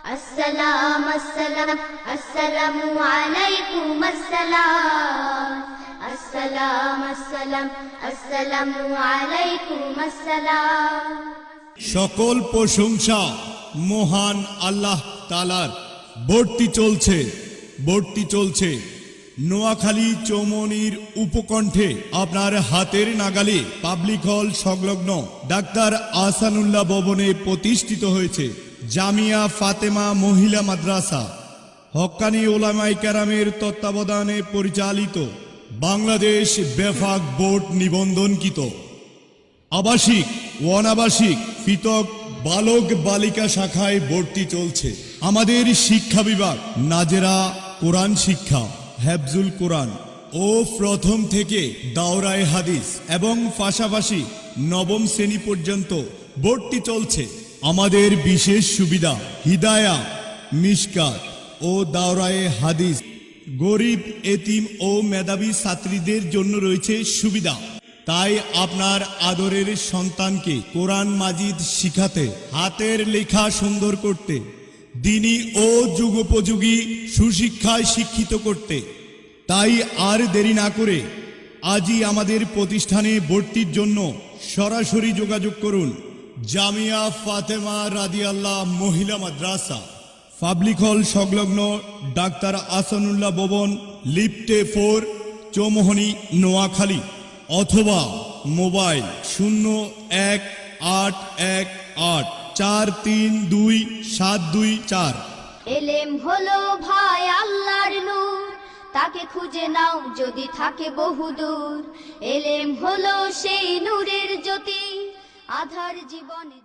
السلام السلام السلام عليكم السلام السلام السلام السلام عليكم السلام সকল প্রশংসা মহান আল্লাহ তাআলার। ভর্তি চলছে নোয়াখালী চৌমনির উপকণ্ঠে আপনার হাতের নাগালে পাবলিক হল সংলগ্ন ডাক্তার আহসানুল্লাহ ভবনে প্রতিষ্ঠিত হয়েছে জামিয়া ফাতেমা মহিলা মাদ্রাসা। হক্কানি ওলামায়ে কেরামের তত্ত্বাবধানে পরিচালিত বাংলাদেশ বেফাক বোর্ড নিবন্ধনকৃত আবাসিক ও অনাবাসিক পৃথক বালক বালিকা শাখায় ভর্তি চলছে। আমাদের শিক্ষা বিভাগ নাজেরা কোরআন শিক্ষা, হেফজুল কোরআন ও প্রথম থেকে দাওরায়ে হাদিস এবং পাশাপাশি নবম শ্রেণী পর্যন্ত ভর্তি চলছে। আমাদের বিশেষ সুবিধা হিদায়া, মিশকাত ও দাওরায়ে হাদিস গরিব, এতিম ও মেধাবী ছাত্রীদের জন্য রয়েছে সুবিধা। তাই আপনার আদরের সন্তানকে কোরআন মাজিদ শিখাতে, হাতের লেখা সুন্দর করতে, দ্বীনি ও যুগোপযোগী সুশিক্ষায় শিক্ষিত করতে, তাই আর দেরি না করে আজই আমাদের প্রতিষ্ঠানে ভর্তির জন্য সরাসরি যোগাযোগ করুন। জামিয়া ফাতেমা রাদিয়াল্লাহ মহিলা মাদ্রাসা, পাবলিক হল সংলগ্ন ডাক্তার আহসানুল্লাহ ভবন, লিফটে 4, চৌমোহনী, নোয়াখালী, অথবা মোবাইল 018184322724। এলেম হলো ভাই আল্লাহর নূর, তাকে খুঁজে নাও যদি থাকে বহুদূর। এলেম হলো সেই নূরের জ্যোতি, আধার জীবনে।